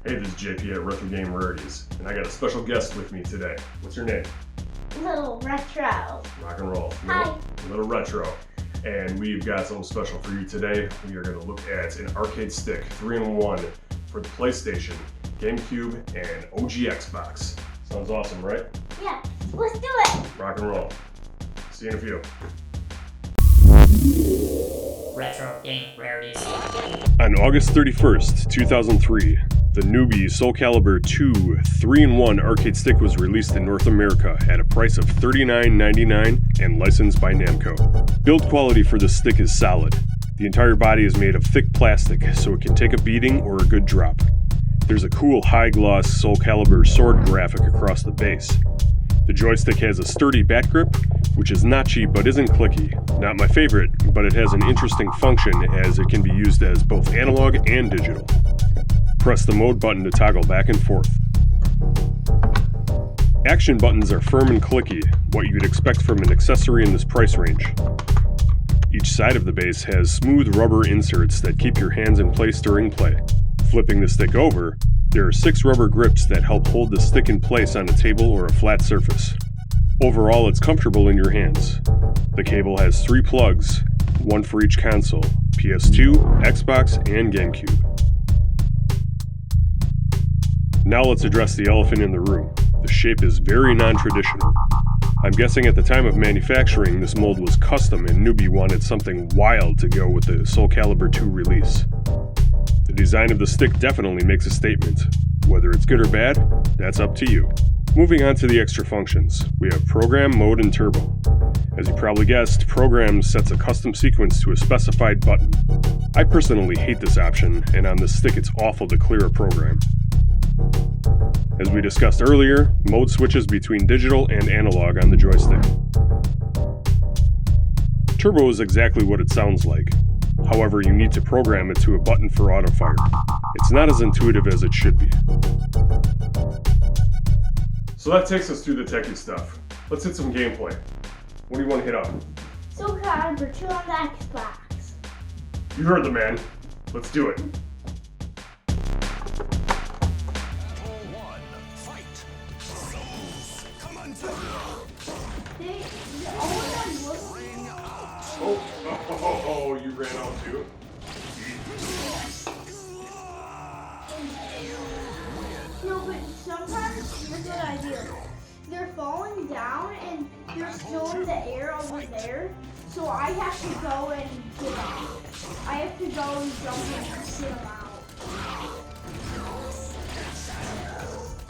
Hey, this is JP at Retro Game Rarities, and I got a special guest with me today. What's your name? Little Retro. Rock and roll. Hi. Little Retro. And we've got something special for you today. We are going to look at an arcade stick, 3-in-1, for the PlayStation, GameCube, and OG Xbox. Sounds awesome, right? Yeah, let's do it. Rock and roll. See you in a few. Retro Game Rarities. On August 31st, 2003, the Nuby Calibur 2 3-in-1 arcade stick was released in North America at a price of $39.99 and licensed by Namco. Build quality for this stick is solid. The entire body is made of thick plastic, so it can take a beating or a good drop. There's a cool high-gloss Calibur sword graphic across the base. The joystick has a sturdy bat grip, which is not cheap but isn't clicky. Not my favorite, but it has an interesting function as it can be used as both analog and digital. Press the mode button to toggle back and forth. Action buttons are firm and clicky, what you'd expect from an accessory in this price range. Each side of the base has smooth rubber inserts that keep your hands in place during play. Flipping the stick over, there are 6 rubber grips that help hold the stick in place on a table or a flat surface. Overall, it's comfortable in your hands. The cable has 3 plugs, one for each console, PS2, Xbox, and GameCube. Now let's address the elephant in the room. The shape is very non-traditional. I'm guessing at the time of manufacturing, this mold was custom and Nuby wanted something wild to go with the Calibur 2 release. The design of the stick definitely makes a statement. Whether it's good or bad, that's up to you. Moving on to the extra functions, we have Program, Mode, and Turbo. As you probably guessed, Program sets a custom sequence to a specified button. I personally hate this option, and on this stick it's awful to clear a program. As we discussed earlier, mode switches between digital and analog on the joystick. Turbo is exactly what it sounds like. However, you need to program it to a button for autofire. It's not as intuitive as it should be. So that takes us through the techie stuff. Let's hit some gameplay. What do you want to hit up? Calibur 2 on the Xbox. You heard the man. Let's do it. Oh, you ran out too? No, but sometimes here's what I do. They're falling down and they're still in the air over there. So I have to go and get them. I have to go and jump in and sit them out.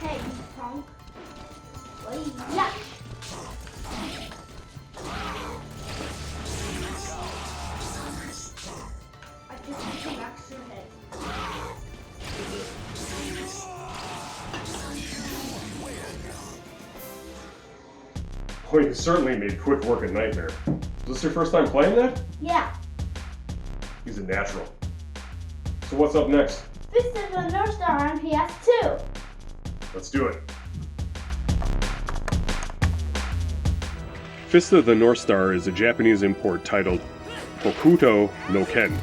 Hey, you punk. Yeah. I just need some extra hit. Well, you certainly made quick work a nightmare. Is this your first time playing that? Yeah. He's a natural. So what's up next? This is the North Star on PS2. Let's do it. Fist of the North Star is a Japanese import titled Kokuto No Ken.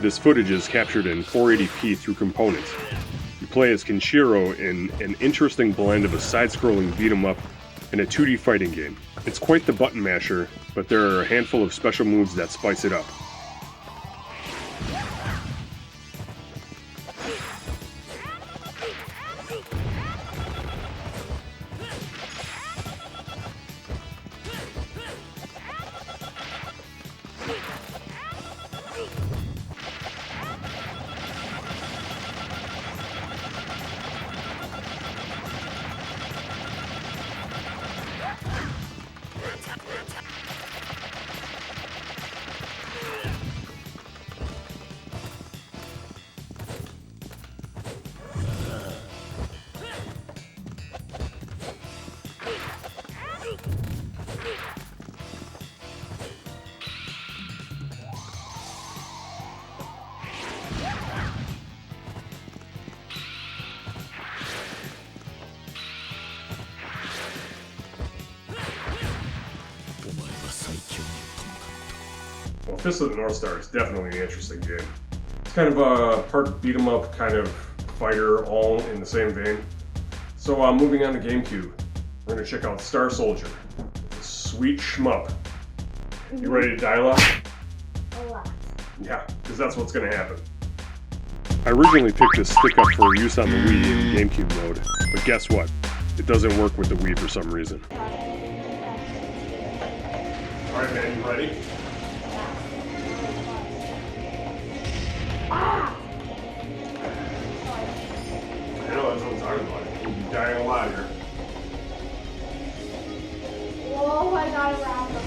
This footage is captured in 480p through components. You play as Kenshiro in an interesting blend of a side-scrolling beat-em-up and a 2D fighting game. It's quite the button masher, but there are a handful of special moves that spice it up. Fist of the North Star is definitely an interesting game. It's kind of a part beat 'em up, kind of fighter, all in the same vein. So moving on to GameCube, we're gonna check out Star Soldier. Sweet shmup. You ready to dial up? A lot. Yeah, because that's what's gonna happen. I originally picked this stick up for use on the Wii in GameCube mode, but guess what? It doesn't work with the Wii for some reason. Alright man, you ready? Ah! I know, that's what I'm talking about. You'll be dying a lot here. Whoa, I got around them.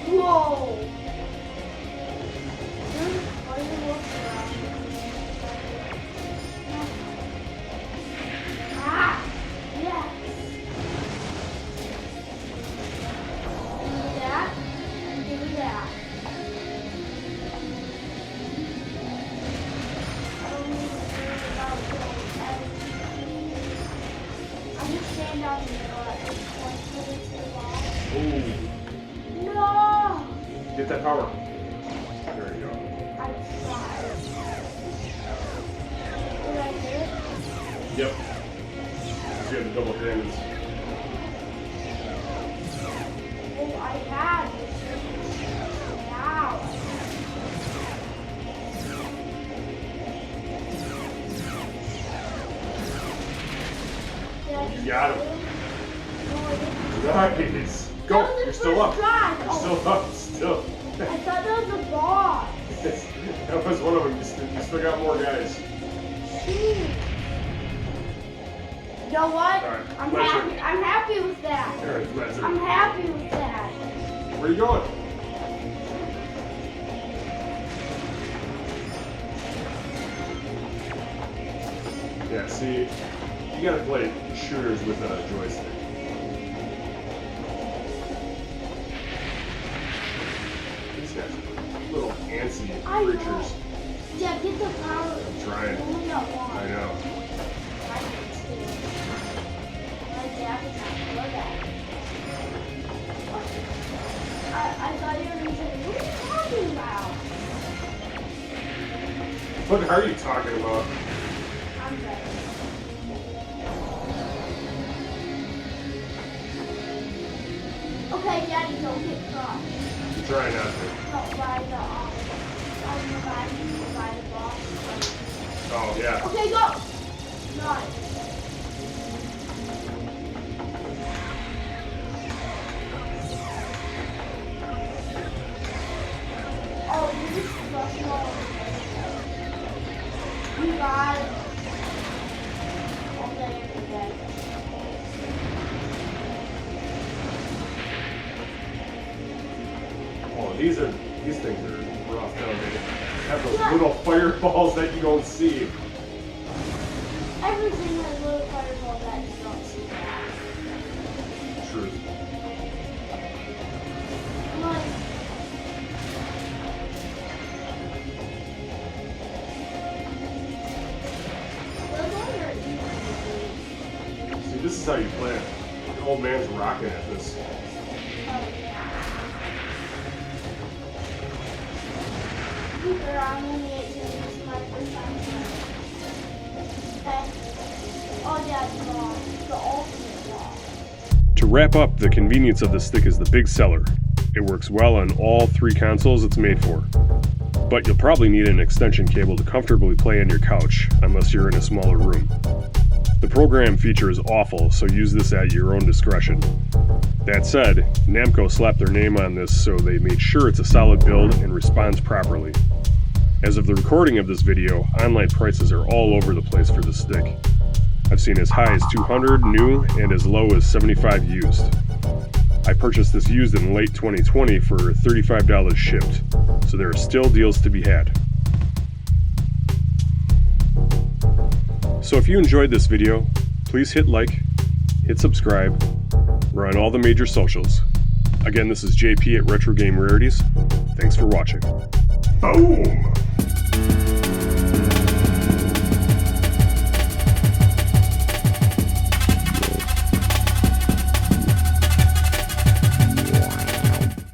Whoa! Ah! Yes! Give me that. Give me that. I don't need to worry about everything. I just stand down in the middle at this point because it's the ball. Ooh, No! get that power. There you go. I tried. Did I do it? Yep. You have the double cannons. Oh, I had this. Wow. You got him. No, I didn't. Nice. Go. That was the You're still up. first try. You're Oh, still up. Still. I thought that was a boss. That was one of them. You still got more guys. Shoot. You know what? All right, I'm my happy. turn. I'm happy with that. All right, it's my turn. I'm happy with that. Where are you going? Yeah, see, you gotta play shooters with a joystick. These guys are little antsy I know. creatures. Yeah, get the power. I'm trying. Only got one. I know. I can too. My dad was not good at it. I thought you were going to say, what are you talking about? What are you talking about? I'm ready. Okay, Daddy, don't get caught. I'm trying not to. Don't buy the, buy the box. Oh, yeah. Okay, go! Nice. Oh, you're just professional. You got it. All day, every day. Oh, these things are rough, don't they? Have those little fireballs that you don't see. Everything has little fireball that you don't see that. Truth. Like, those ones are easy. See, this is how you play it. The old man's rocking at this. Oh, yeah. Peter, I'm only 18. This is my first time playing. Okay? Oh, yeah, the ultimate wall. To wrap up, the convenience of the stick is the big seller. It works well on all three consoles it's made for. But you'll probably need an extension cable to comfortably play on your couch, unless you're in a smaller room. The program feature is awful, so use this at your own discretion. That said, Namco slapped their name on this, so they made sure it's a solid build and responds properly. As of the recording of this video, online prices are all over the place for this stick. I've seen as high as $200 new and as low as $75 used. I purchased this used in late 2020 for $35 shipped, so there are still deals to be had. So if you enjoyed this video, please hit like, hit subscribe. We're on all the major socials. Again, this is JP at Retro Game Rarities. Thanks for watching. Boom!